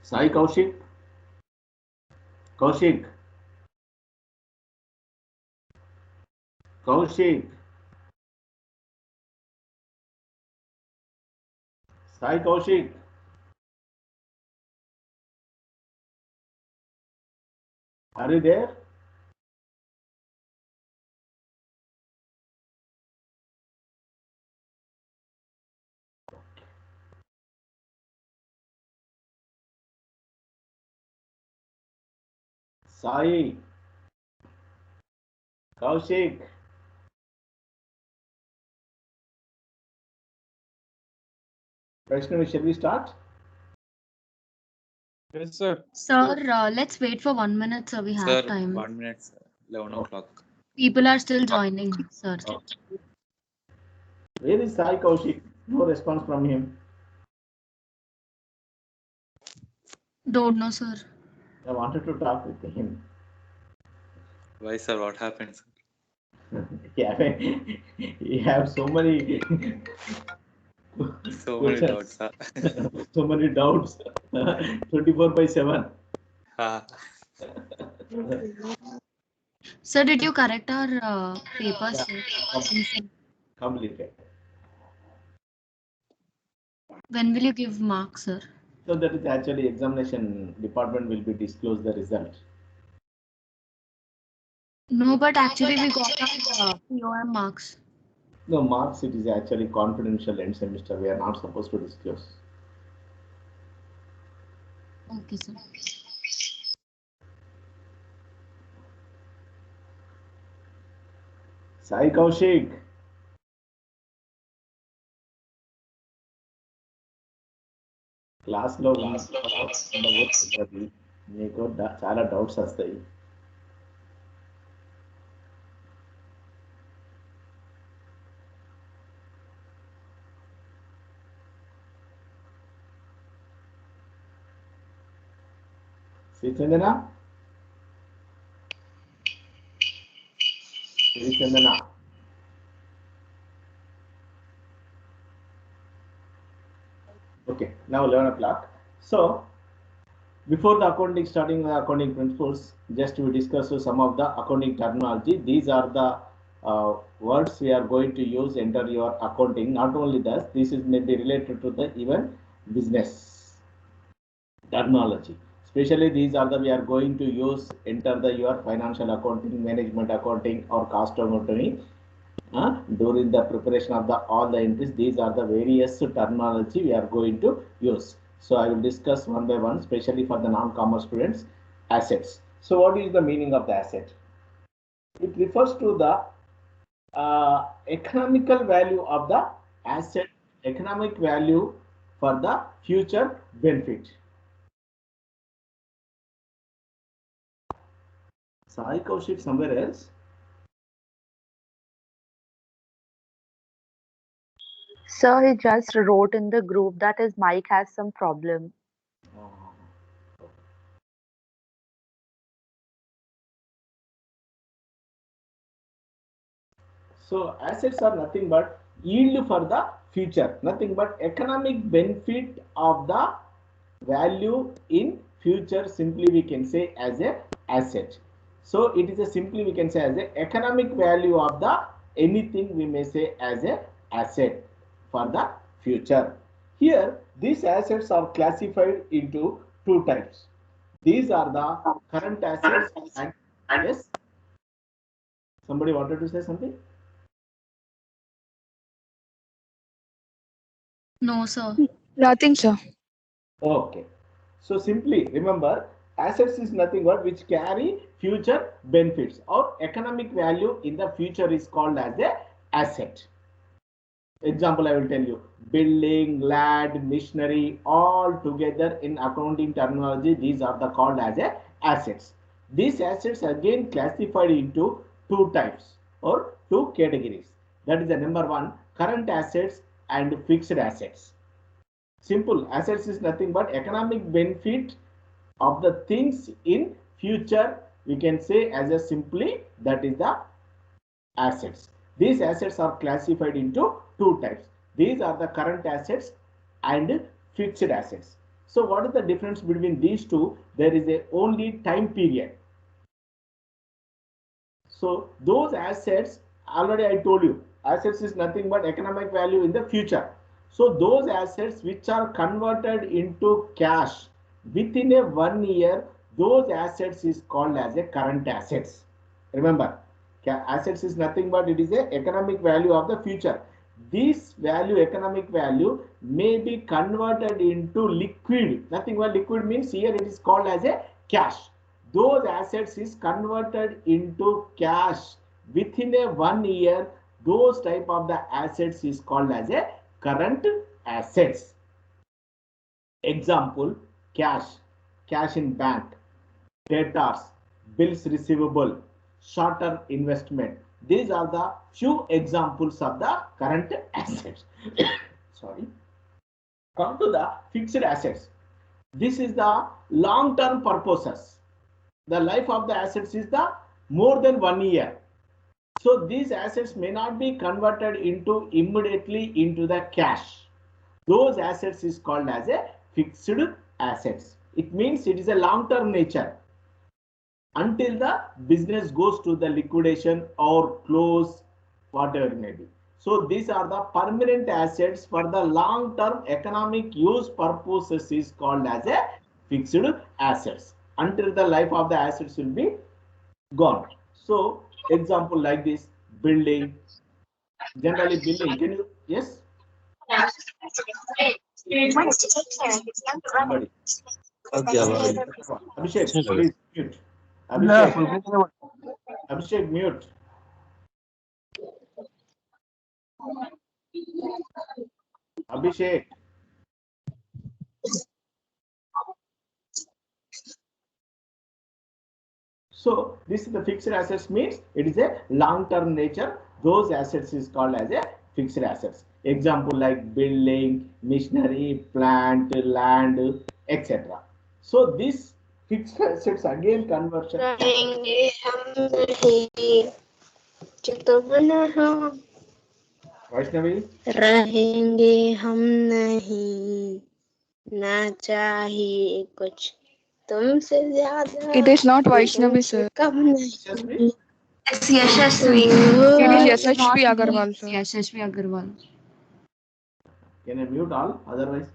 Sai Kaushik. Kaushik. Kaushik. Sai Kaushik. Are you there? Sai. Kaushik. Vaishnavi, shall we start? Yes, sir. Sir, let's wait for 1 minute, sir. We have Sir, time. 1 minute, sir. 11 o'clock. People are still joining, sir. Where is Sai Kaushik? No response from him. Don't know, sir. I wanted to talk with him. Why, sir? What happened, sir? Yeah, you have so many So many doubts, questions, sir. so many doubts. 24/7. Ah, Sir, did you correct our papers, sir? Completed. When will you give marks, sir? So that is actually examination department will be disclose the result. No, but actually we got our POM marks. No marks, it is actually confidential end semester. We are not supposed to disclose. Okay, sir. Sai Kaushik. క్లాస్లో ఉండవచ్చు మీకు చాలా doubts వస్తాయి. Sri Chandana Sri Chandana okay, now 11 o'clock. So before the accounting, starting the accounting principles, just we discuss some of the accounting terminology. These are the words we are going to use enter your accounting. Not only that, this is maybe related to the even business terminology. Especially these are the we are going to use enter the your financial accounting, management accounting, or cost accounting. During the preparation of the all the entries, these are the various terminology we are going to use. So I will discuss one by one, especially for the non-commerce students. Assets. So what is the meaning of the asset? It refers to the economical value of the asset, economic value for the future benefit. Sai Kaushik somewhere else. Sir, he just wrote in the group that his mic has some problem. So assets are nothing but yield for the future, nothing but economic benefit of the value in future. Simply we can say as a asset. So it is a simply we can say as a economic value of the anything we may say as a asset for the future. Here these assets are classified into two types. These are the current assets and yes. Somebody wanted to say something? No, sir. Nothing, sir. Okay. So simply remember assets is nothing but which carry future benefits or economic value in the future is called as a asset. Example I will tell you, building, land, machinery, all together in accounting terminology, these are the called as a assets. These assets again classified into two types or two categories. That is the number one, current assets and fixed assets. Simple, assets is nothing but economic benefit of the things in future. We can say as a simply that is the assets. These assets are classified into two types. These are the current assets and fixed assets. So what is the difference between these two? There is a only time period. So those assets, already I told you, assets is nothing but economic value in the future. So those assets which are converted into cash within a 1 year, those assets is called as a current assets. Remember, assets is nothing but it is a economic value of the future. This value, economic value, may be converted into liquid. Nothing but liquid means here it is called as a cash. Those assets is converted into cash within a 1 year. Those type of the assets is called as a current assets. Example, cash in bank, debtors, bills receivable, short-term investment. These are the few examples of the current assets. Sorry. Come to the fixed assets. This is the long-term purposes. The life of the assets is the more than 1 year. So these assets may not be converted into immediately into the cash. Those assets is called as a fixed assets. It means it is a long-term nature until the business goes to the liquidation or close, whatever it may be. So these are the permanent assets for the long-term economic use purposes is called as a fixed assets until the life of the assets will be gone. So example like this, building, generally building, can you, yes? Somebody. Abhishek, please mute. Abhishek, mute. Abhishek. So this is the fixed assets means it is a long-term nature. Those assets is called as a fixed assets. Example like building, machinery, plant, land, etc. So this fixed assets again conversion. Vaishnavi? रहेंगे हम नहीं, ना चाहिए कुछ तुमसे ज्यादा. It is not Vaishnavi, sir. कम नहीं. It's Yashasvi. It is Yashasvi Agarwal, sir. Yashasvi Agarwal. Can I mute all? Otherwise.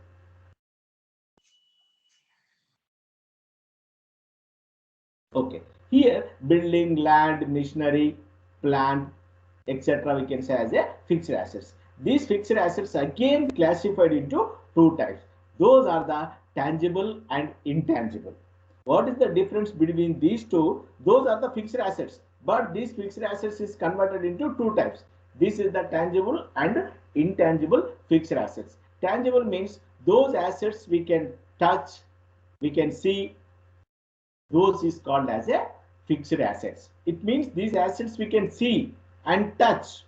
Okay. Here, building, land, machinery, plant, etc. we can say as a fixed assets. These fixed assets again classified into two types. Those are the tangible and intangible. What is the difference between these two? Those are the fixed assets, but these fixed assets is converted into two types. This is the tangible and intangible fixed assets. Tangible means those assets we can touch, we can see. Those is called as a fixed assets. It means these assets we can see and touch.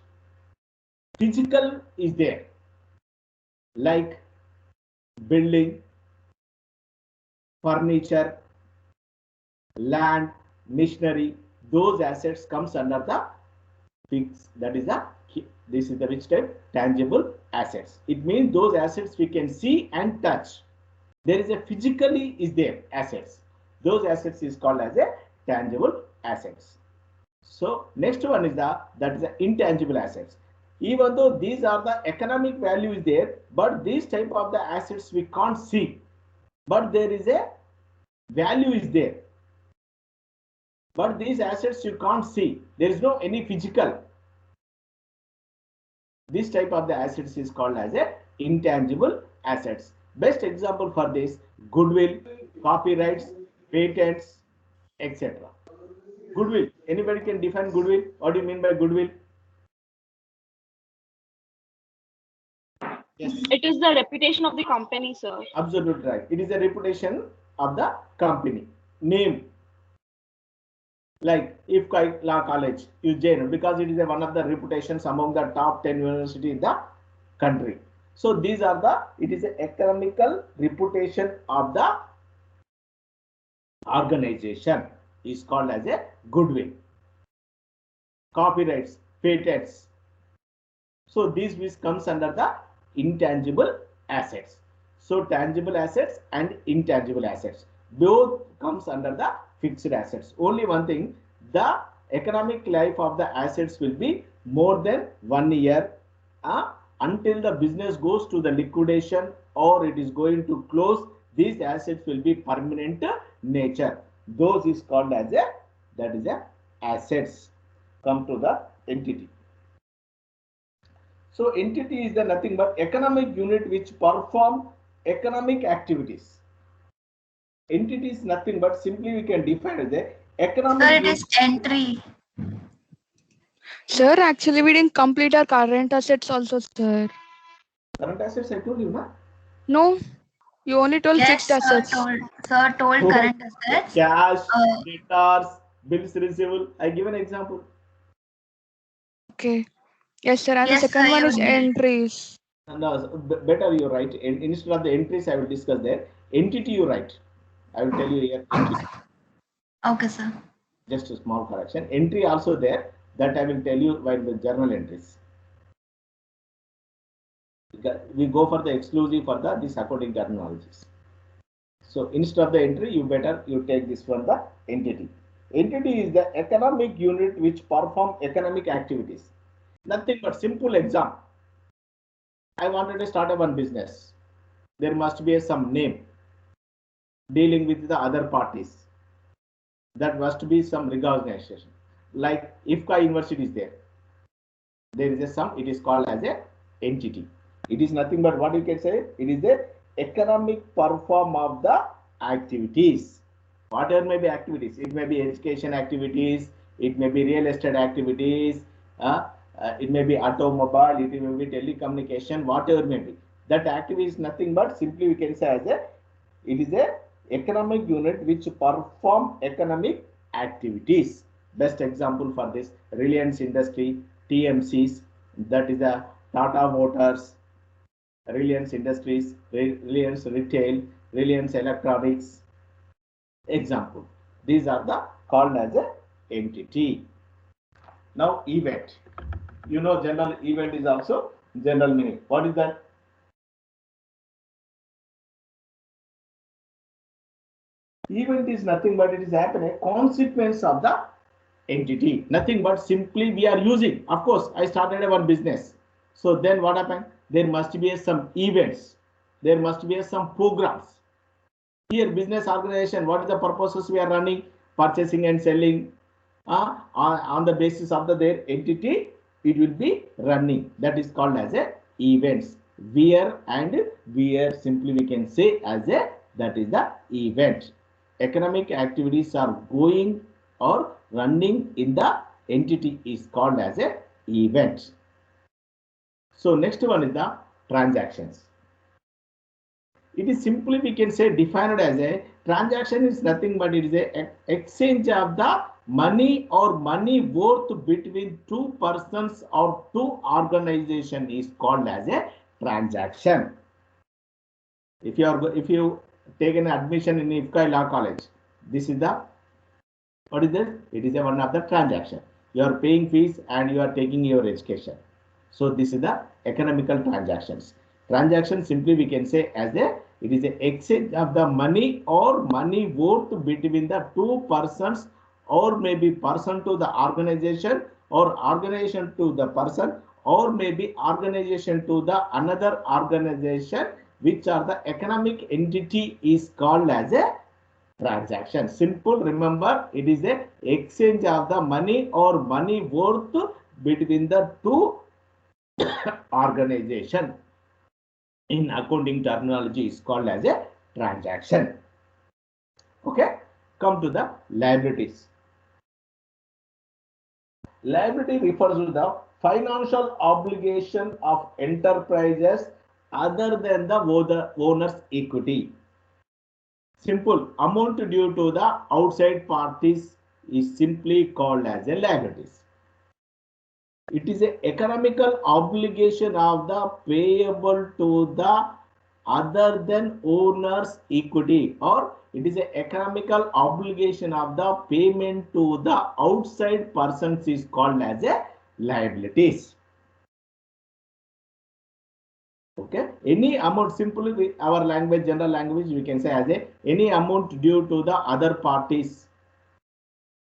Physical is there, like building, furniture, land, machinery. Those assets comes under the fixed. That is the, this is the which type? Tangible assets. It means those assets we can see and touch. There is a physically is there assets. Those assets is called as a tangible assets. So next one is that is the intangible assets. Even though these are the economic value is there, but these type of the assets we can't see, but there is a value is there. But these assets you can't see. There is no any physical. This type of the assets is called as a intangible assets. Best example for this, goodwill, copyrights, patents, etc. Goodwill. Anybody can define goodwill? What do you mean by goodwill? Yes. It is the reputation of the company, sir. Absolutely right. It is the reputation of the company. Name. Like IFCI Law College, Ujjain, because it is one of the reputations among the top 10 universities in the country. So these are it is an economical reputation of the organization is called as a goodwill. Copyrights, patents. So these comes under the intangible assets. So tangible assets and intangible assets both comes under the fixed assets. Only one thing, the economic life of the assets will be more than 1 year until the business goes to the liquidation or it is going to close. These assets will be permanent nature. Those is called as assets. Come to the entity. So entity is the nothing but economic unit which perform economic activities. Entity is nothing but simply we can define as a economic. Sir, it is entry. Sir, actually we didn't complete our current assets also, sir. Current assets I told you, na? No, you only told Yes, fixed assets. Sir told Oh, current assets. Cash, debtors, bills receivable. I give an example. Okay. Yes, sir. And Yes, the second sir, one you is did. entries. No, better you write. Instead of the entries, I will discuss there. Entity you write. I will tell you here. Entity. Okay, sir. Just a small correction. Entry also there. That I will tell you while the journal entries. We go for the exclusive for this accounting terminologies. So instead of the entry, you take this one, the entity. Entity is the economic unit which perform economic activities. Nothing but simple example. I wanted to start one business. There must be some name dealing with the other parties. That must be some recognition. Like IFCI University is there. There is a sum. It is called as a entity. It is nothing but what you can say. It is the economic perform of the activities. Whatever may be activities. It may be education activities. It may be real estate activities. It may be automobile. It may be telecommunication. Whatever may be. That activity is nothing but simply we can say as it is a economic unit which perform economic activities. Best example for this, Reliance Industry, TMCs, that is a Tata Motors, Reliance Industries, Reliance Retail, Reliance Electronics. Example. These are the called as a entity. Now event. You know general event is also general meaning. What is that? Event is nothing but it is happening consequence of the entity. Nothing but simply we are using. Of course, I started one business. So then what happened? There must be some events. There must be some programs. Here business organization, what is the purposes we are running? Purchasing and selling. On the basis of their entity, it will be running. That is called as a events. Where and where simply we can say as that is the event. Economic activities are going or running in the entity is called as a event. So next one is the transactions. It is simply we can say defined as a transaction is nothing but it is a exchange of the money or money worth between two persons or two organization is called as a transaction. If you take an admission in IFCI Law College, this is the what is this? It is one of the transaction. You are paying fees and you are taking your education. So this is the economical transactions. Transaction simply we can say as it is an exchange of the money or money worth between the two persons or maybe person to the organization or organization to the person or maybe organization to the another organization, which are the economic entity is called as a transaction. Simple, remember it is a exchange of the money or money worth between the two organization. In accounting terminology is called as a transaction. Okay, come to the liabilities. Liability refers to the financial obligation of enterprises other than the owner's equity. Simple, amount due to the outside parties is simply called as a liabilities. It is an economical obligation of the payable to the other than owner's equity, or it is an economical obligation of the payment to the outside persons is called as a liabilities. Okay, any amount, simply with our language, general language, we can say as a any amount due to the other parties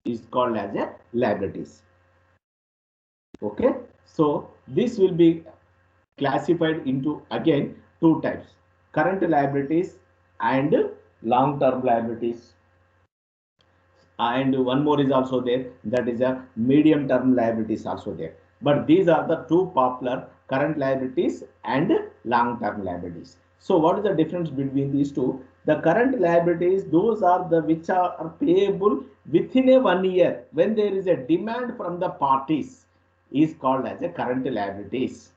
is called as a liabilities. Okay, so this will be classified into again two types: current liabilities and long term liabilities. And one more is also there, that is a medium term liabilities also there. But these are the two popular: current liabilities and long term liabilities. So what is the difference between these two? The current liabilities, those are the which are payable within a 1 year when there is a demand from the parties, is called as a current liabilities.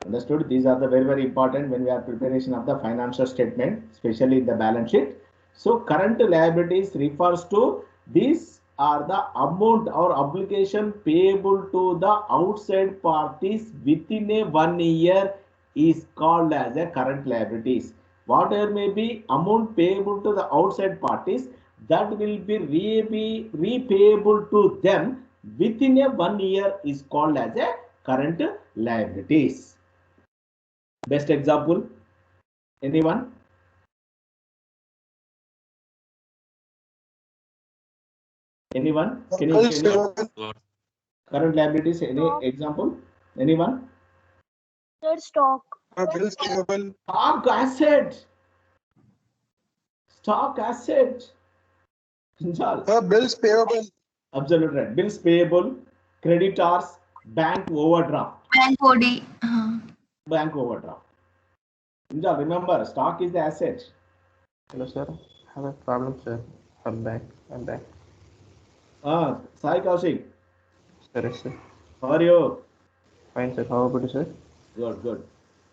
Understood? These are the very important when we are preparation of the financial statement, especially in the balance sheet. So current liabilities refers to these are the amount or obligation payable to the outside parties within a 1 year is called as a current liabilities. Whatever may be amount payable to the outside parties, that will be repayable to them within a 1 year is called as a current liabilities. Best example, anyone? Anyone? Can you current liabilities? Any example? Anyone? Stock. Bills payable. Stock asset. Stock asset. Bills payable. Absolutely right. Bills payable, creditors, bank overdraft. Bank OD. Bank overdraft. Remember, stock is the asset. Hello, sir. I have a problem, sir. I'm back. Sai Kaushik. Sir, yes, sir. How are you? Fine, sir. How about you, sir? Good.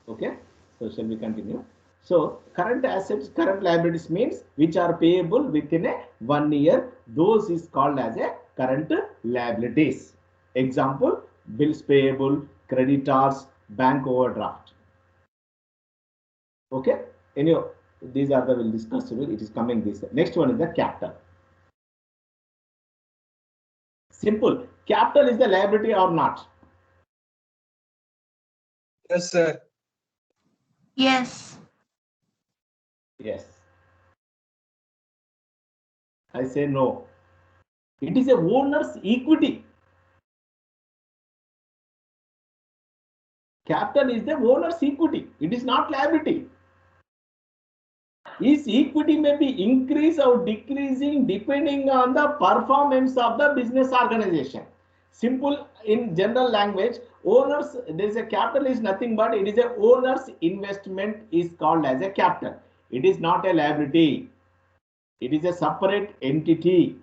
Okay. So shall we continue? So current assets, current liabilities means which are payable within a 1 year. Those is called as a current liabilities. Example: bills payable, creditors, bank overdraft. Okay. Anyway, these are the we'll discuss. It is coming this. Next one is the capital. Simple. Capital is the liability or not? Yes, sir. Yes. Yes. I say no. It is a owner's equity. Capital is the owner's equity. It is not liability. His equity may be increased or decreasing depending on the performance of the business organization. Simple in general language, owners, there is a capital is nothing but it is a owner's investment is called as a capital. It is not a liability. It is a separate entity.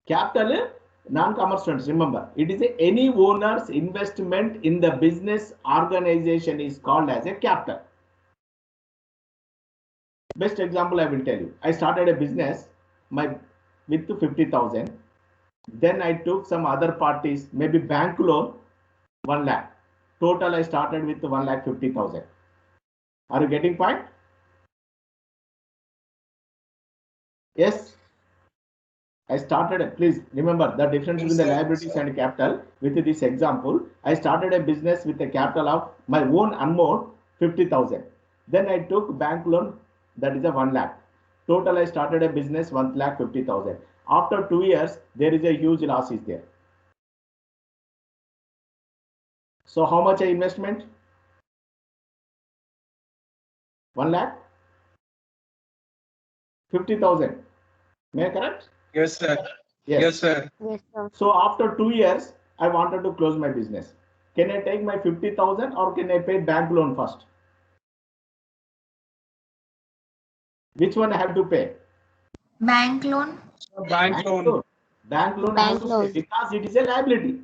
Capital, non-commerce students, remember, it is any owner's investment in the business organization is called as a capital. Best example I will tell you. I started a business with 50,000. Then I took some other parties, maybe bank loan, 1 lakh. Total I started with 1,50,000. Are you getting point? Yes. I started, please remember the difference between the liabilities and capital. With this example, I started a business with a capital of my own amount 50,000. Then I took bank loan, that is a 1 lakh. Total I started a business 1,50,000. After 2 years, there is a huge loss is there. So how much investment? 1 lakh? 50,000. May I correct? Yes, sir. Yes. Yes, sir. Yes, sir. So after 2 years, I wanted to close my business. Can I take my 50,000 or can I pay bank loan first? Which one I have to pay? Bank loan. Bank loan. Bank loan I have to pay because it is a liability.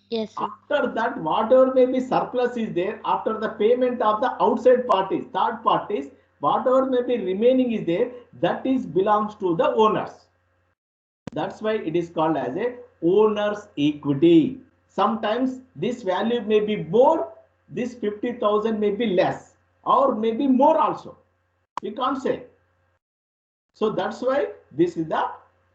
Yes, sir. After that, whatever may be surplus is there, after the payment of the outside parties, third parties, whatever may be remaining is there, that is belongs to the owners. That's why it is called as a owner's equity. Sometimes this value may be more, this 50,000 may be less, or maybe more also. We can't say. So that's why this is the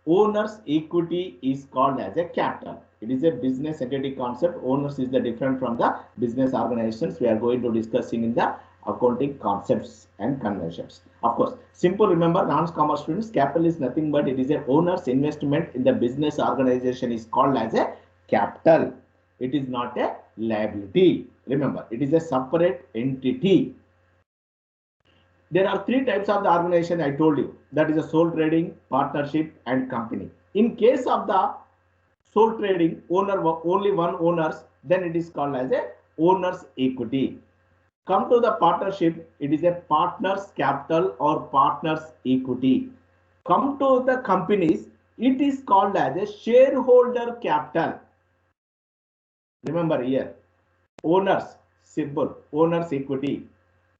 owner's equity is called as a capital. It is a business entity concept. Owners is the different from the business organizations. We are going to discussing in the accounting concepts and conventions. Of course, simple remember non-commerce students, capital is nothing but it is a owner's investment in the business organization is called as a capital. It is not a liability. Remember, it is a separate entity. There are three types of the organization I told you. That is a sole trading, partnership, and company. In case of the sole trading, only one owners, then it is called as a owner's equity. Come to the partnership, it is a partner's capital or partner's equity. Come to the companies, it is called as a shareholder capital. Remember here, owners, simple, owner's equity.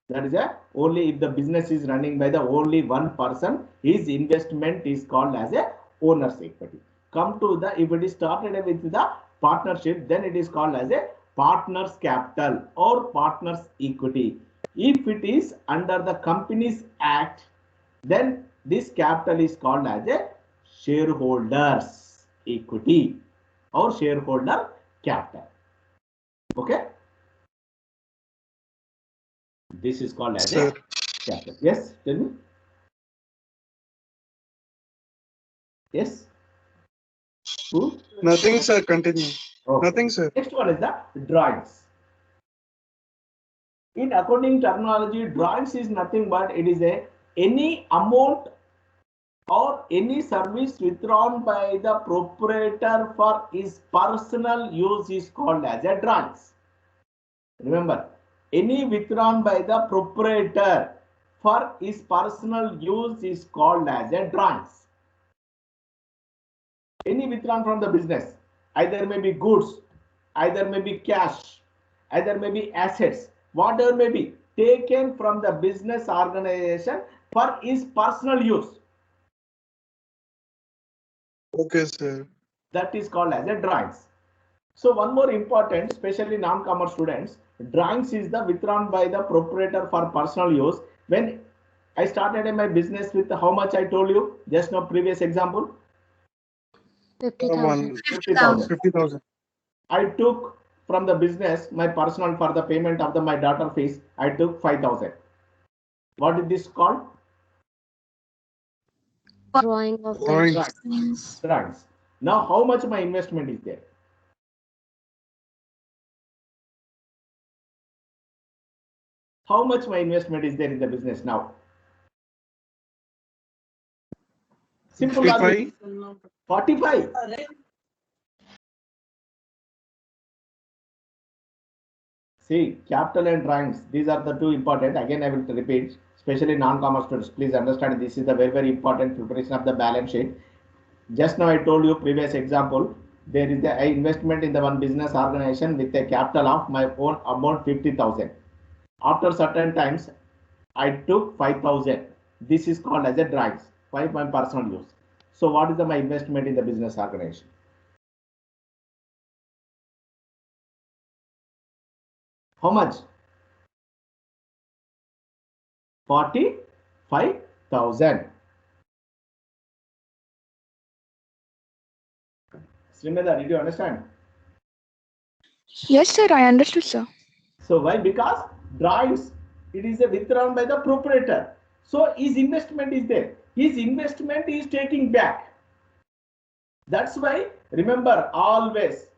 That is a only if the business is running by the only one person, his investment is called as a owner's equity. Come to the if it is started with the partnership, then it is called as a partner's capital or partner's equity. If it is under the Companies Act, then this capital is called as a shareholders equity or shareholder capital. Okay. This is called as a capital. Yes, tell me. Yes. Who? Nothing, sir. Continue. Okay. Nothing, sir. Next one is the drawings. In accounting terminology, drawings is nothing but it is a any amount or any service withdrawn by the proprietor for his personal use is called as a drawings. Remember, any withdrawn by the proprietor for his personal use is called as a drawings. Any withdrawn from the business, either may be goods, either may be cash, either may be assets, whatever may be taken from the business organization for his personal use. Okay, sir. That is called as a drawings. So one more important, especially non-commerce students, drawings is the withdrawn by the proprietor for personal use. When I started in my business with how much I told you just now previous example, 50,000. 50,000. I took from the business my personal for the payment of my daughter fees. I took 5,000. What is this called? Drawing of the Drawings. Now how much my investment is there? How much my investment is there in the business now? Simple logic. 45. See, capital and drawings, these are the two important. Again, I will repeat, especially non-commerce students. Please understand this is the very, very important preparation of the balance sheet. Just now I told you previous example, there is the investment in the one business organization with a capital of my own amount 50,000. After certain times, I took 5,000. This is called as a drawings, 5 my personal use. So what is my investment in the business organization? How much? 45,000. Srimeda, did you understand? Yes, sir. I understood, sir. So why? Because drawings, it is a withdrawn by the proprietor. So his investment is there. His investment is taking back. That's why remember always,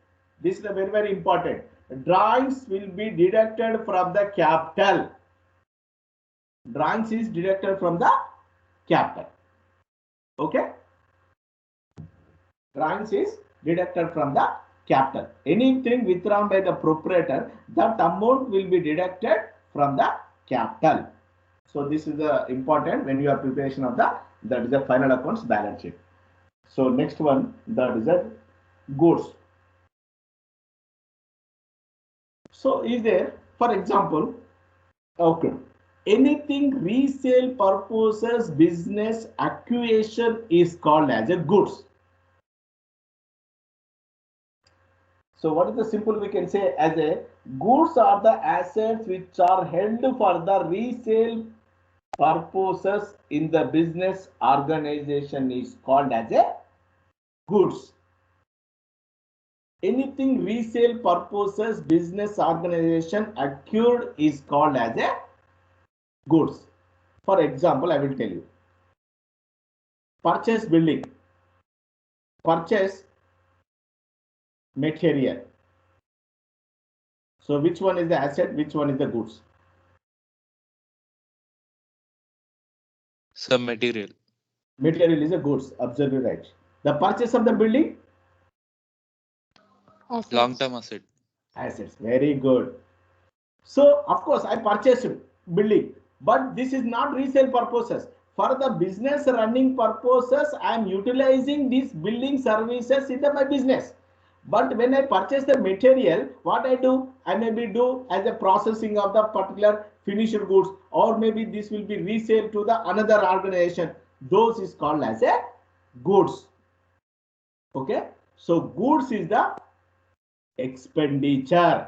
this is very, very important. Drawings will be deducted from the capital. Drawings is deducted from the capital. Okay. Drawings is deducted from the capital. Anything withdrawn by the proprietor, that amount will be deducted from the capital. So this is the important when you are preparation of that is the final accounts balance sheet. So next one, that is a goods. So is there, for example, okay, anything resale purposes business acquisition is called as a goods. So what is the simple we can say as a goods are the assets which are held for the resale purposes in the business organization is called as a goods. Anything resale purposes business organization acquired is called as a goods. For example, I will tell you. Purchase building, purchase material. So which one is the asset, which one is the goods? Some material. Material is a goods, absolutely right. The purchase of the building? Long-term asset. Assets, very good. So of course I purchased building, but this is not resale purposes. For the business running purposes, I am utilizing these building services in my business. But when I purchase the material, what I do? I maybe do as a processing of the particular finished goods, or maybe this will be resale to the another organization. Those is called as a goods. Okay. So goods is the expenditure.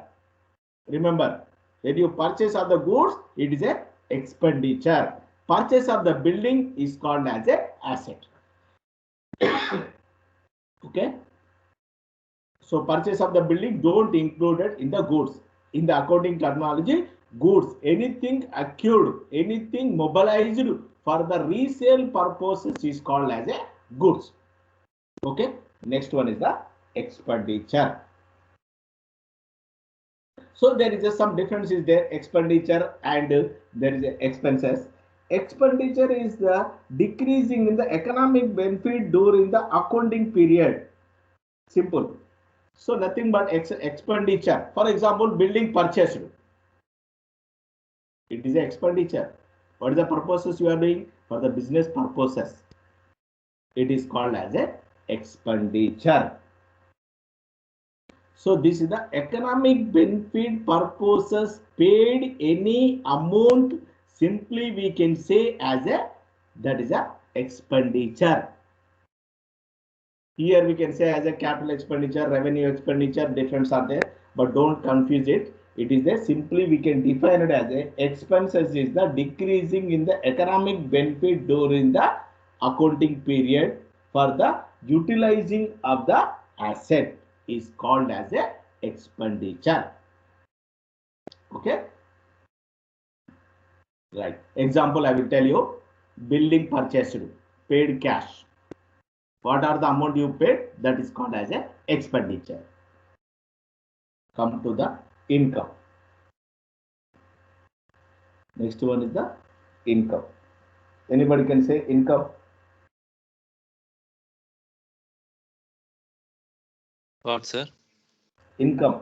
Remember, when you purchase of the goods, it is a expenditure. Purchase of the building is called as a asset. Okay. So purchase of the building don't include it in the goods. In the accounting terminology, goods, anything acquired, anything mobilized for the resale purposes is called as a goods. Okay. Next one is the expenditure. So there is some difference is there, expenditure and there is expenses. Expenditure is the decreasing in the economic benefit during the accounting period. Simple. So nothing but expenditure. For example, building purchased. It is an expenditure. What is the purposes you are doing? For the business purposes. It is called as a expenditure. So this is the economic benefit purposes paid any amount. Simply we can say as a, that is a expenditure. Here we can say as a capital expenditure, revenue expenditure, difference are there, but don't confuse it. It is a simply we can define it as a expenses is the decreasing in the economic benefit during the accounting period for the utilizing of the asset is called as a expenditure. Okay. Right. Example I will tell you. Building purchased, paid cash. What are the amount you paid? That is called as a expenditure. Come to the income. Next one is the income. Anybody can say income? What, sir? Income.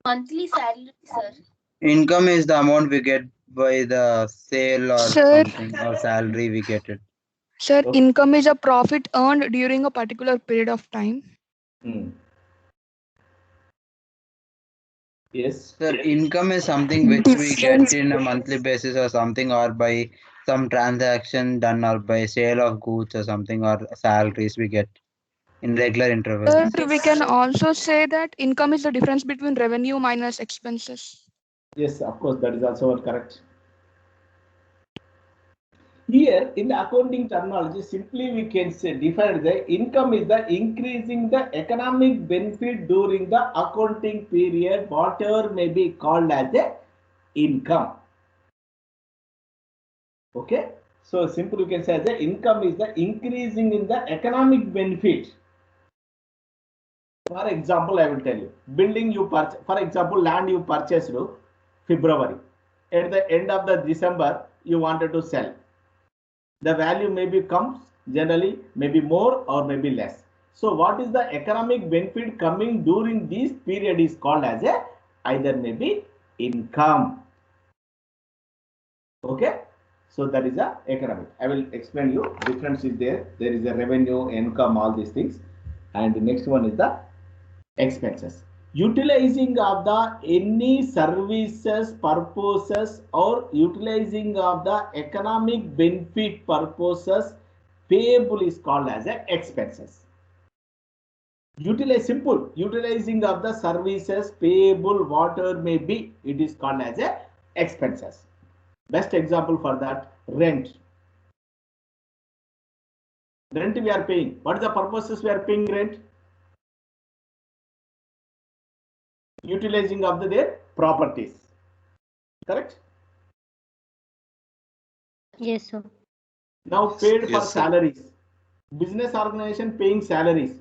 Monthly salary, sir. Income is the amount we get by the sale or Sir. something, or salary we get it. Sir, Okay. income is a profit earned during a particular period of time. Yes. Sir, income is something which we Difference. get in a monthly basis or something, or by some transaction done, or by sale of goods or something, or salaries we get in regular intervals. Sir, we can also say that income is the difference between revenue minus expenses. Yes, of course, that is also correct. Here in the accounting terminology, simply we can say define the income is the increasing the economic benefit during the accounting period, whatever may be called as the income. Okay, so simply you can say the income is the increasing in the economic benefit. For example, I will tell you, building you purchase, for example, land you purchased February. At the end of the December, you wanted to sell. The value maybe comes generally maybe more or maybe less. So what is the economic benefit coming during this period is called as a either maybe income. Okay, so that is a economic. I will explain you difference is there. There is a revenue, income, all these things, and the next one is the expenses. Utilizing of the any services purposes or utilizing of the economic benefit purposes payable is called as a expenses. Utilizing of the services payable whatever may be, it is called as a expenses. Best example for that, rent. Rent we are paying. What are the purposes we are paying rent? Utilizing of their properties. Correct? Yes, sir. Now paid for Yes, sir. salaries. Business organization paying salaries.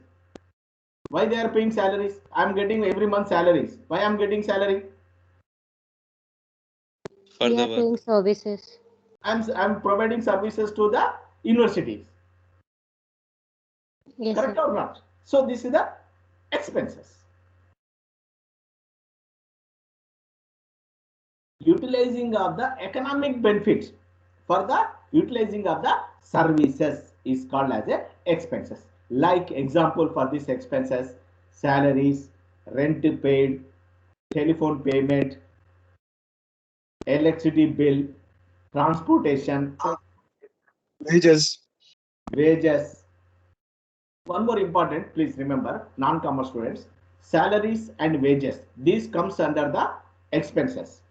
Why they are paying salaries? I am getting every month salaries. Why I am getting salary? For We the are paying work. services. I'm providing services to the universities. Yes, Correct sir. or not? So this is the expenses. Utilizing of the economic benefits for the utilizing of the services is called as a expenses. Like example for this expenses, salaries, rent paid, telephone payment, electricity bill, transportation, Wages. wages. One more important, please remember, non-commerce students, salaries and wages. These comes under the expenses.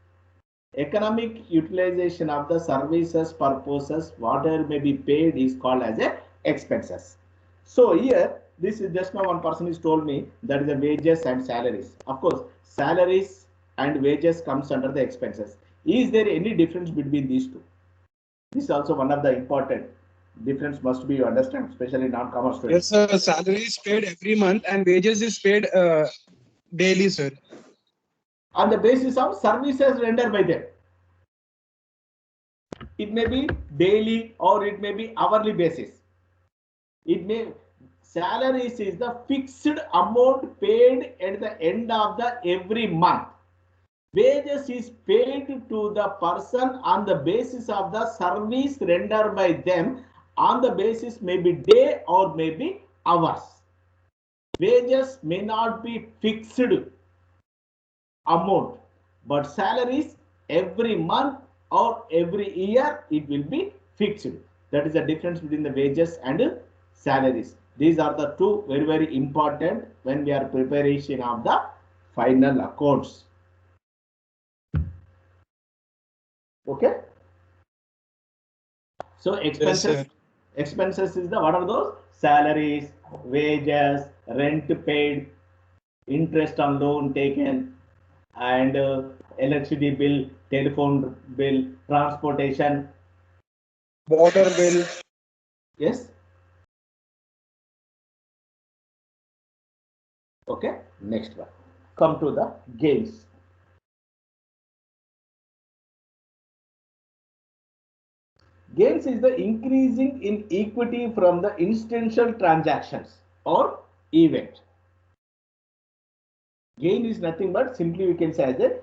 Economic utilization of the services purposes, whatever may be paid is called as a expenses. So here, this is just now one person is told me that is the wages and salaries. Of course, salaries and wages comes under the expenses. Is there any difference between these two? This is also one of the important difference must be you understand, especially non-commerce students. Yes, sir. Salary is paid every month and wages is paid daily, sir. On the basis of services rendered by them. It may be daily or it may be hourly basis. It may salaries is the fixed amount paid at the end of the every month. Wages is paid to the person on the basis of the service rendered by them, on the basis may be day or may be hours. Wages may not be fixed amount, but salaries every month or every year it will be fixed. That is the difference between the wages and salaries. These are the two very important when we are preparation of the final accounts. Okay. So expenses, Yes, expenses is the what are those? Salaries, wages, rent paid, interest on loan taken, and electricity bill, telephone bill, transportation. water bill. Yes. Okay. Next one. Come to the gains. Gains is the increasing in equity from the instantial transactions or event. Gain is nothing but simply we can say as a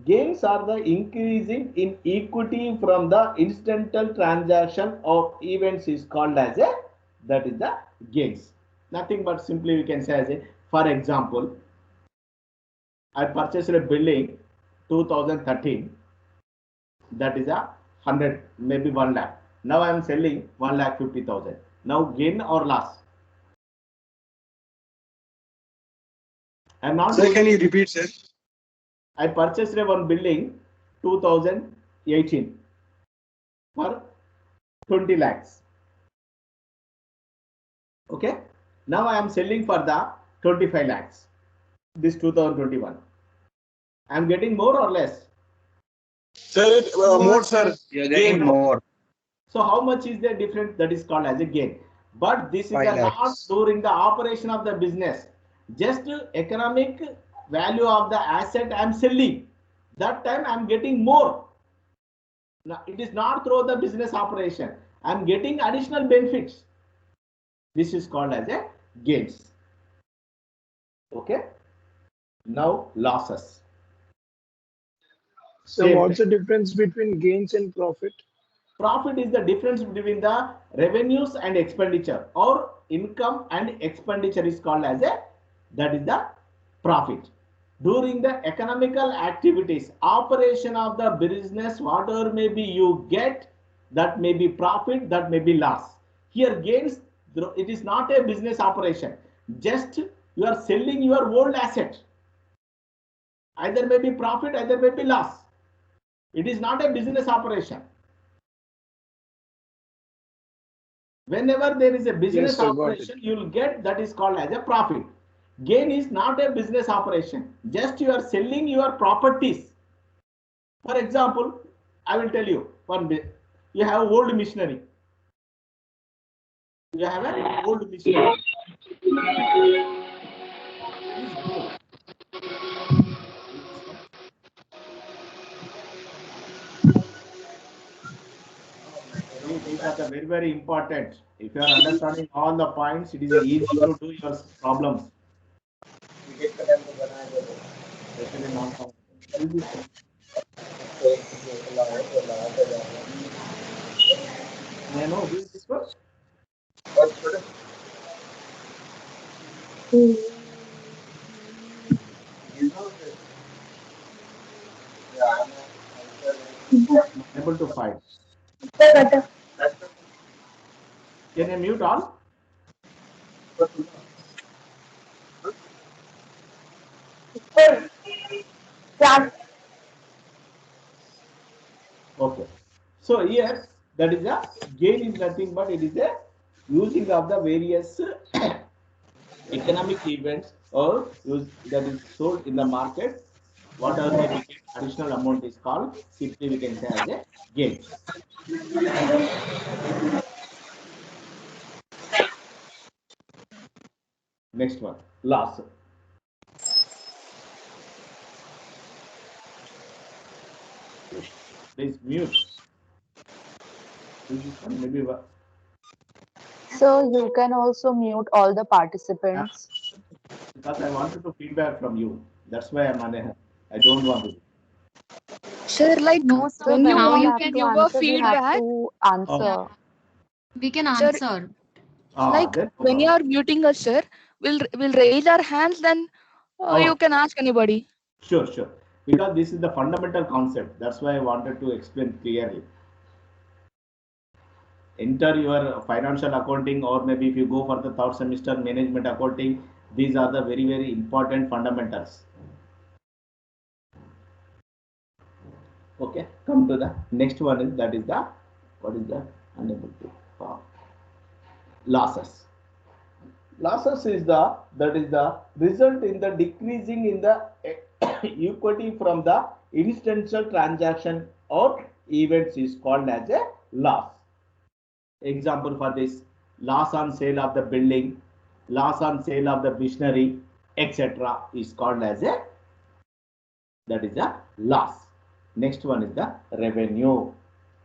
gains are the increasing in equity from the incidental transaction or events is called as a, that is the gains. Nothing but simply we can say as a, for example, I purchased a building 2013, that is a 100, maybe 1 lakh. Now I am selling 1,50,000. Now gain or loss? I am not. Sir, can you repeat, sir? I purchased one building 2018 for 20 lakhs. Okay. Now I am selling for the 25 lakhs. This 2021. I am getting more or less? Sir, more, sir. You're getting more. So how much is the difference? That is called as a gain. But this is 5 the not lakhs. during the operation of the business. Just economic value of the asset I am selling. That time I am getting more. Now, it is not through the business operation. I am getting additional benefits. This is called as a gains. Okay. Now losses. So Same what's thing. the difference between gains and profit? Profit is the difference between the revenues and expenditure, or income and expenditure is called as a, that is the profit. During the economical activities, operation of the business, whatever may be you get, that may be profit, that may be loss. Here gains, it is not a business operation. Just you are selling your old asset. Either may be profit, either may be loss. It is not a business operation. Whenever there is a business Yes, sir, operation, you will get, that is called as a profit. Gain is not a business operation. Just you are selling your properties. For example, I will tell you one bit. You have old machinery. You have an old machinery. Please go. These are the very, very important. If you are understanding all the points, it is easy to do your problems. Especially non-com. May I know who is this one? Able to find. Can I mute all? Okay. So here that is a gain is nothing but it is a using of the various economic events or use that is sold in the market. Whatever may be gain, additional amount is called, simply we can say as a gain. Next one, loss. Please mute. This one maybe. So you can also mute all the participants. Because I wanted to feedback from you. That's why I'm unable. I don't want to. Sir, like No, sir, when you when we want have to to give a answer, we have feedback, to answer. We can Sir, answer. like Then no when you problem. are muting us, sir, we'll raise our hands. Then you can ask anybody. Sure, sure. Because this is the fundamental concept. That's why I wanted to explain clearly. Enter your financial accounting, or maybe if you go for the third semester management accounting, these are the very, very important fundamentals. Okay, come to the next one is that is the what is the unable to losses. Losses is the that is the result in the decreasing in the equity from the instantial transaction or events is called as a loss. Example for this, loss on sale of the building, loss on sale of the machinery, etc. is called as a that is a loss. Next one is the revenue.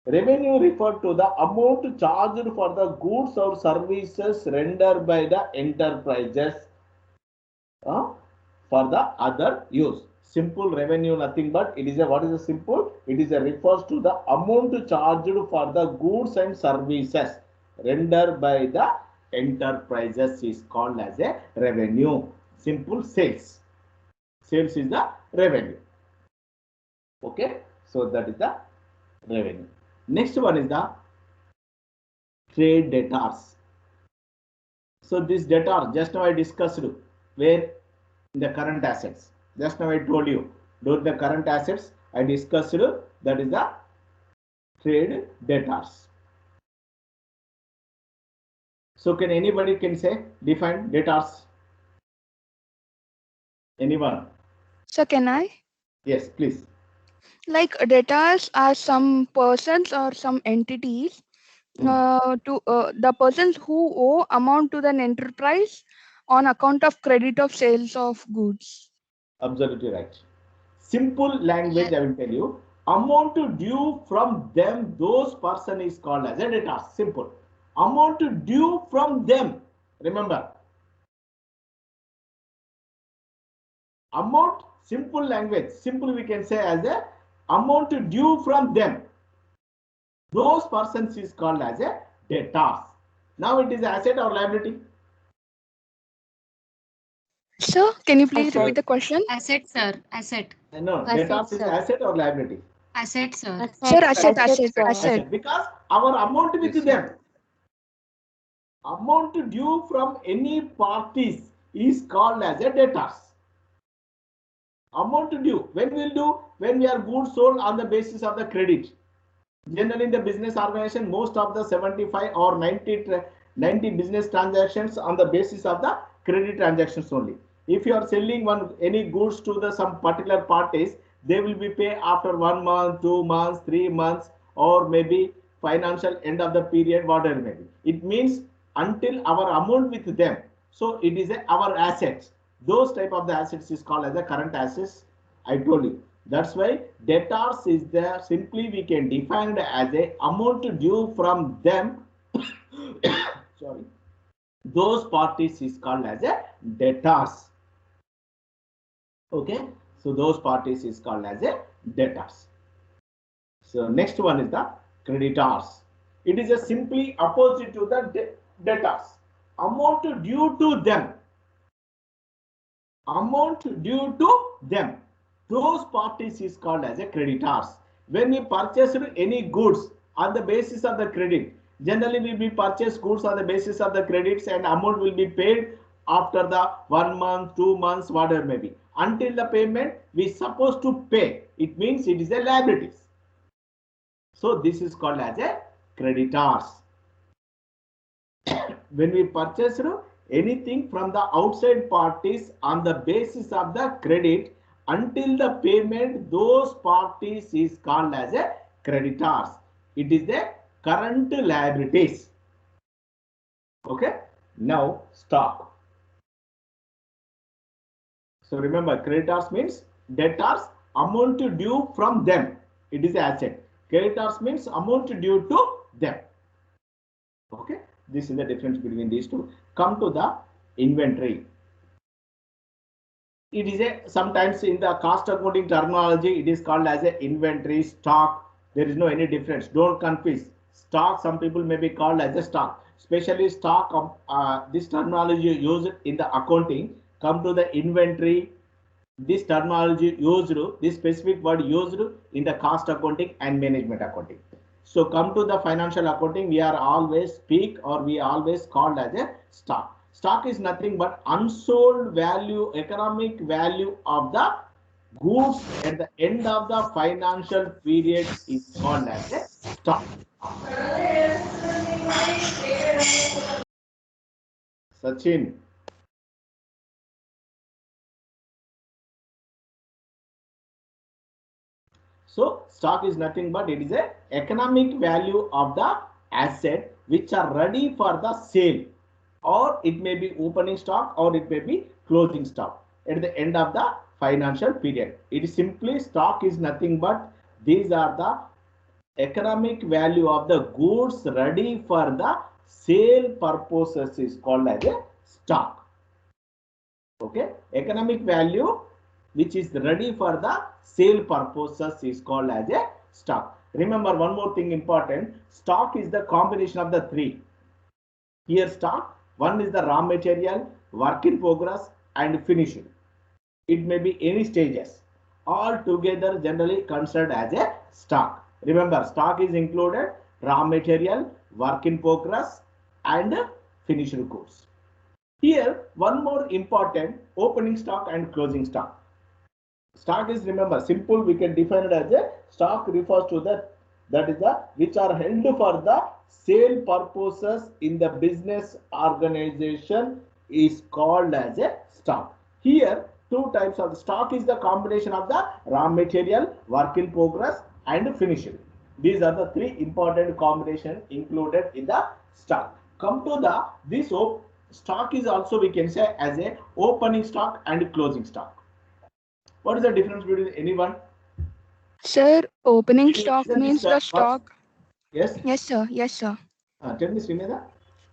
Revenue referred to the amount charged for the goods or services rendered by the enterprises for the other use. Simple revenue, nothing but it is a what is a simple? It is a refers to the amount charged for the goods and services rendered by the enterprises is called as a revenue. Simple sales. Sales is the revenue. Okay, so that is the revenue. Next one is the trade debtors. So this debtor just now I discussed where in the current assets. Just now I told you during the current assets I discussed that is the trade debtors. So can anybody can say define debtors? Anyone? So can I? Yes, please. Like debtors are some persons or some entities to the persons who owe amount to an enterprise on account of credit of sales of goods. Absolutely right. Simple language, I will tell you. Amount due from them, those person is called as a debtor. Simple. Amount due from them. Remember. Amount, simple language. Simple we can say as a amount due from them. Those persons is called as a debtors. Now it is asset or liability? Sir, can you please Sir. repeat the question? Asset, sir. Asset. No, Asset, debtors is sir. asset or liability? Asset, sir. Sir, Asset, asset. sir. Because our amount with Yes, sir. them, amount due from any parties is called as a debtors. Amount due. When we'll do? When we are goods sold on the basis of the credit. Generally, in the business organization, most of the 75 or 90 business transactions on the basis of the credit transactions only. If you are selling any goods to the some particular parties, they will be paid after 1 month, 2 months, 3 months, or maybe financial end of the period, whatever may be. It means until our amount with them. So it is our assets. Those type of the assets is called as the current assets. I told you. That's why debtors is there. Simply we can define it as a amount due from them. Sorry. Those parties is called as a debtors. Okay. So those parties is called as a debtors. So next one is the creditors. It is a simply opposite to the debtors. Amount due to them. Amount due to them. Those parties is called as a creditors. When we purchase any goods on the basis of the credit, generally we will purchase goods on the basis of the credits and amount will be paid after the 1 month, 2 months, whatever may be. Until the payment, we supposed to pay. It means it is a liabilities. So this is called as a creditors. When we purchase anything from the outside parties on the basis of the credit, until the payment, those parties is called as a creditors. It is the current liabilities. Okay. Now stock. So remember, creditors means debtors, amount due from them. It is asset. Creditors means amount due to them. Okay. This is the difference between these two. Come to the inventory. It is sometimes in the cost accounting terminology, it is called as a inventory, stock. There is no any difference. Don't confuse. Stock, some people may be called as a stock. Especially stock, this terminology used in the accounting. Come to the inventory. This terminology used, this specific word used in the cost accounting and management accounting. So come to the financial accounting, we are always speak or we always called as a stock. Stock is nothing but unsold value, economic value of the goods at the end of the financial period is called as a stock. Sachin. So stock is nothing but it is a economic value of the asset which are ready for the sale, or it may be opening stock or it may be closing stock at the end of the financial period. It is simply stock is nothing but these are the economic value of the goods ready for the sale purposes is called as a stock. Okay, economic value which is ready for the sale purposes is called as a stock. Remember one more thing important, stock is the combination of the three. Here stock, one is the raw material, work in progress and finishing. It may be any stages. All together generally considered as a stock. Remember stock is included raw material, work in progress and finished goods. Here one more important, opening stock and closing stock. Stock is, remember, simple, we can define it as a stock refers to that is the which are held for the sale purposes in the business organization is called as a stock. Here two types of stock is the combination of the raw material, work in progress and finishing. These are the three important combinations included in the stock. Come to the this stock is also we can say as a opening stock and closing stock. What is the difference between anyone? Sir, opening stock means the stock. Yes. Yes, sir. Yes, sir. Tell me, Srinidha.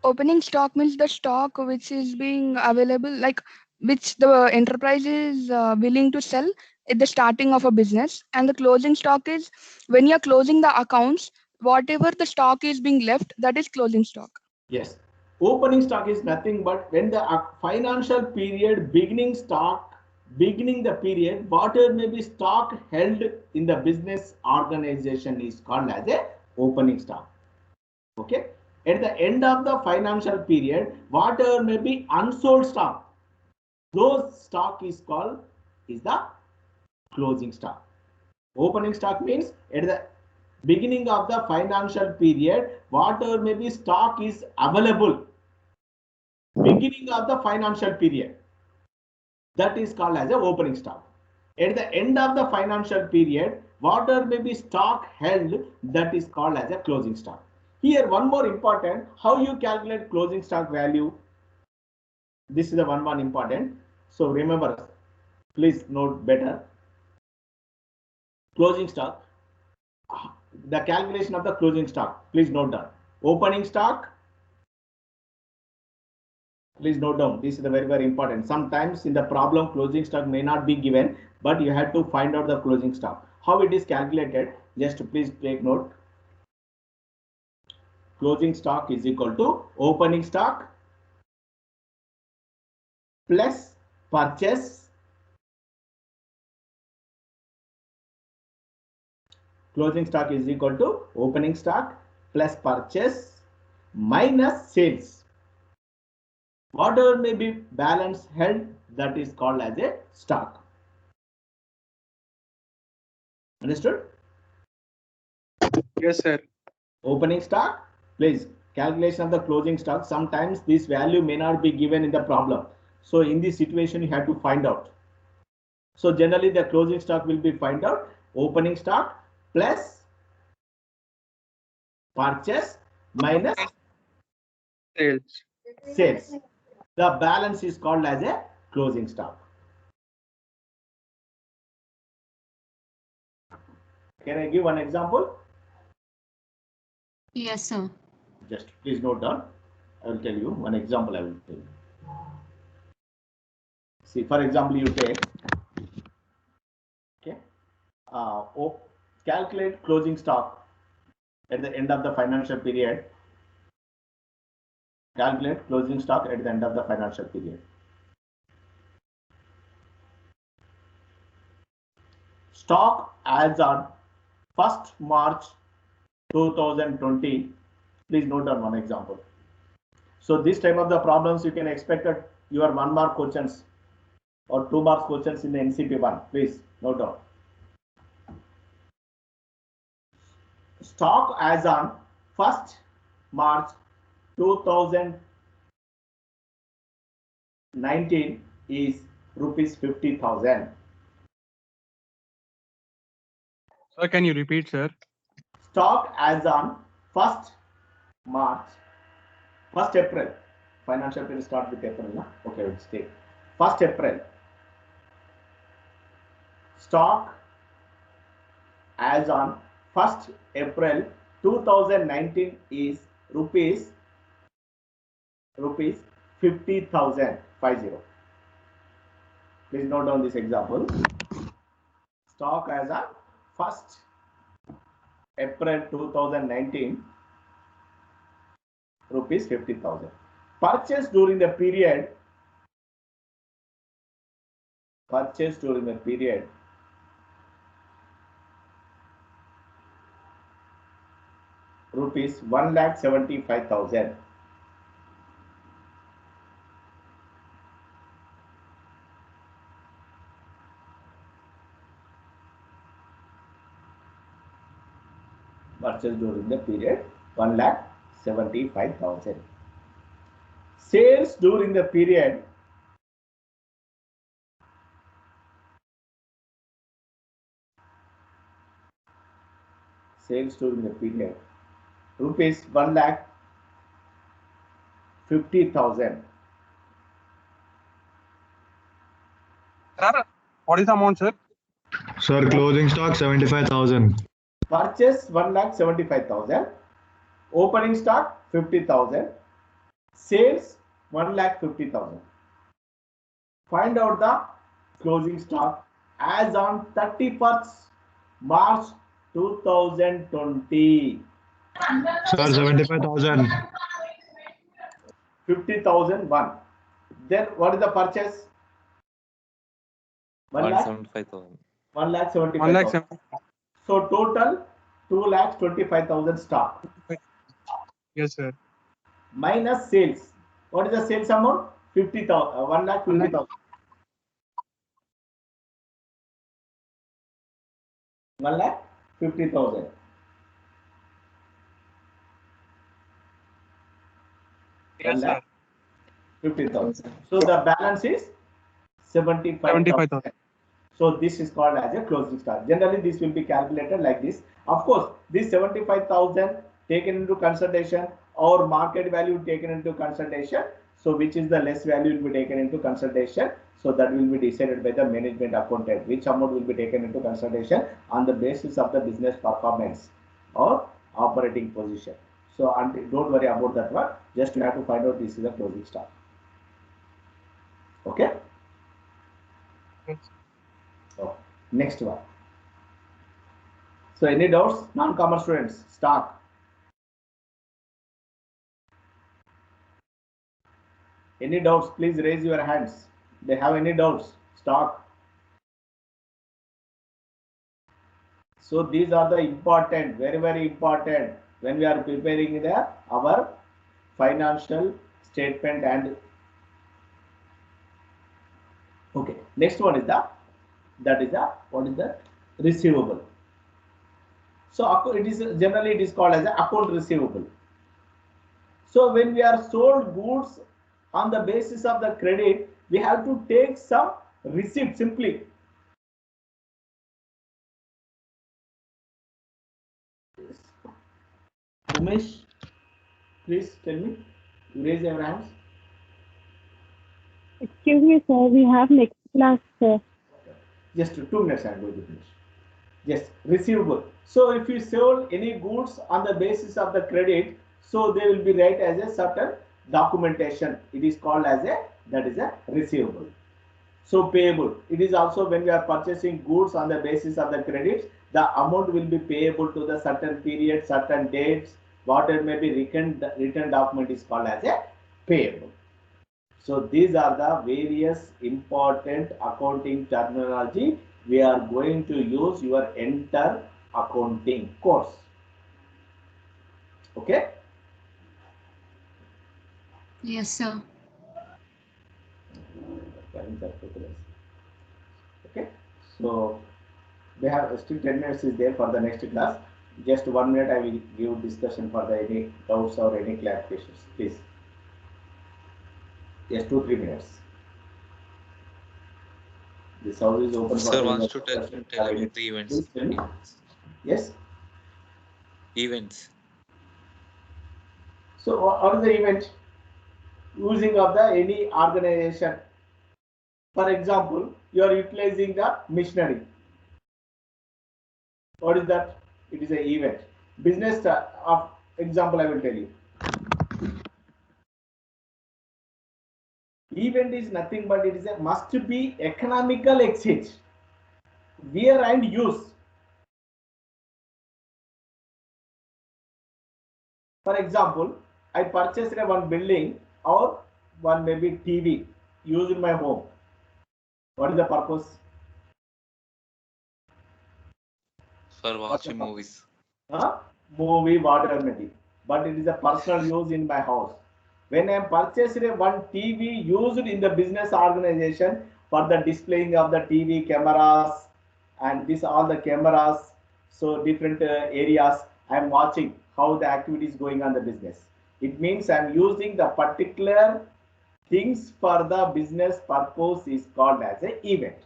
Opening stock means the stock which is being available, like which the enterprise is willing to sell at the starting of a business, and the closing stock is when you're closing the accounts, whatever the stock is being left, that is closing stock. Yes. Opening stock is nothing but when the financial period beginning the period, whatever may be stock held in the business organization is called as a opening stock. Okay. At the end of the financial period, whatever may be unsold stock, those stock is called is the closing stock. Opening stock means at the beginning of the financial period, whatever may be stock is available beginning of the financial period, that is called as a opening stock. At the end of the financial period, whatever may be stock held, that is called as a closing stock. Here one more important, how you calculate closing stock value. This is the one important. So remember, please note better. Closing stock, the calculation of the closing stock, please note down. Opening stock, please note down. This is the very important. Sometimes in the problem, closing stock may not be given, but you have to find out the closing stock. How it is calculated, just please take note. Closing stock is equal to opening stock plus purchase. Closing stock is equal to opening stock plus purchase minus sales. Whatever may be balance held, that is called as a stock. Understood? Yes, sir. Opening stock, please calculation of the closing stock. Sometimes this value may not be given in the problem. So in this situation, you have to find out. So generally the closing stock will be find out opening stock plus purchase minus sales. The balance is called as a closing stock. Can I give one example? Yes, sir. Just please note down. I will tell you one example. I will tell you. See, for example, you take, okay, calculate closing stock at the end of the financial period. Calculate closing stock at the end of the financial period. Stock as on 1st March 2020. Please note down one example. So this type of the problems you can expect that your 1 mark questions or 2 marks questions in the NCP 1. Please note down. Stock as on 1st March 2019 is rupees 50,000. Sir, can you repeat, sir? Stock as on 1st April. Financial period start with April. No? Okay, let's take 1st April. Stock as on 1st April 2019 is rupees 50,000. 50. Please note down this example. Stock as on 1st April 2019 rupees 50,000. Purchase during the period. Rupees 1,75,000. Purchase during the period 1,75,000. Sales during the period rupees 1,50,000. Sir, what is the amount, sir? Sir, closing stock 75,000. Purchase 1,75,000. Opening stock 50,000. Sales 1,50,000. Find out the closing stock as on 31st March 2020. Sir, 75,000. 50,001. Then what is the purchase? 1 lakh? 175,000. 1,75,000. So total 2,25,000 stock. Yes, sir. Minus sales. What is the sales amount? 50,000. 1,50,000. 1,50,000. Yes, sir. 50,000. So the balance is 75,000. So this is called as a closing stock. Generally, this will be calculated like this. Of course, this 75,000 taken into consideration or market value taken into consideration. So which is the less value will be taken into consideration. So that will be decided by the management accountant. Which amount will be taken into consideration on the basis of the business performance or operating position. So don't worry about that one. Just you have to find out this is the closing stock. Okay. Oh, next one. So any doubts? Non-commerce students, stock. Any doubts? Please raise your hands. They have any doubts? Stock. So these are the important, very, very important when we are preparing our financial statement and okay. Next one is what is the receivable. So it is generally it is called as an account receivable. So when we are sold goods on the basis of the credit, we have to take some receipt simply. Umesh, please tell me. You raise your hands. Excuse me, sir. We have next class, sir. Just 2 minutes and go to finish. Yes, receivable. So if you sold any goods on the basis of the credit, so they will be write as a certain documentation. It is called as that is a receivable. So payable. It is also when we are purchasing goods on the basis of the credits, the amount will be payable to the certain period, certain dates, whatever may be written document is called as a payable. So these are the various important accounting terminology we are going to use your entire accounting course. Okay? Yes, sir. Okay. So we have still 10 minutes is there for the next class. Just 1 minute I will give discussion for the any doubts or any clarifications. Please. Yes, 2-3 minutes. This house is open for Sir the wants to tell about any. the events. Yes. Events. So what is the event? Using of the any organization. For example, you are utilizing the machinery. What is that? It is an event. Business of example I will tell you. Event is nothing but it is a must be economical exchange. Wear and use. For example, I purchased one building or one maybe TV used in my home. What is the purpose? For watching movies. Movie, whatever maybe. But it is a personal use in my house. When I am purchased one TV used in the business organization for the displaying of the TV cameras and this all the cameras, so different areas I am watching how the activity is going on the business. It means I am using the particular things for the business purpose is called as an event.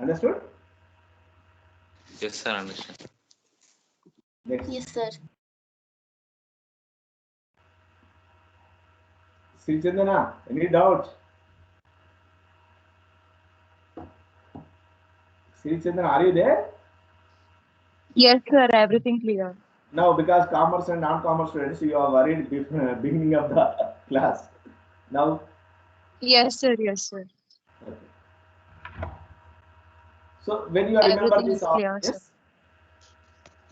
Understood? Yes, sir. Understand. Next. Yes, sir. Sri Chandana, any doubt? Sri Chandana, are you there? Yes, sir. Everything clear. Now, because commerce and non-commerce students, you are worried before beginning of the class. Now. Yes, sir. Yes, sir. Okay. So when you remember Everything this, is clear, yes. sir.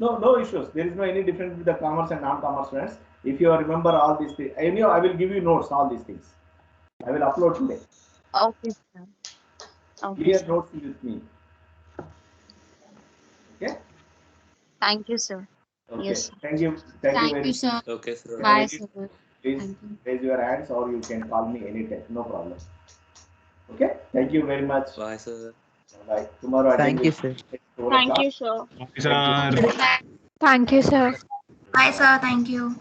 No issues. There is no any difference with the commerce and non-commerce students. If you remember all these things, I will give you notes, all these things. I will upload today. Okay, sir. Okay, Clear sir. notes with me. Okay? Thank you, sir. Okay. Yes, sir. Thank you. Thank you Thank very you, much. sir. Okay, sir. Bye, Please sir. please Thank you. raise your hands or you can call me anytime. No problem. Okay? Thank you very much. Bye, sir. Bye. Tomorrow attend Thank you, with sir. 4 Thank o'clock. you, sir. Sir. Thank you, sir. Bye, sir. Thank you.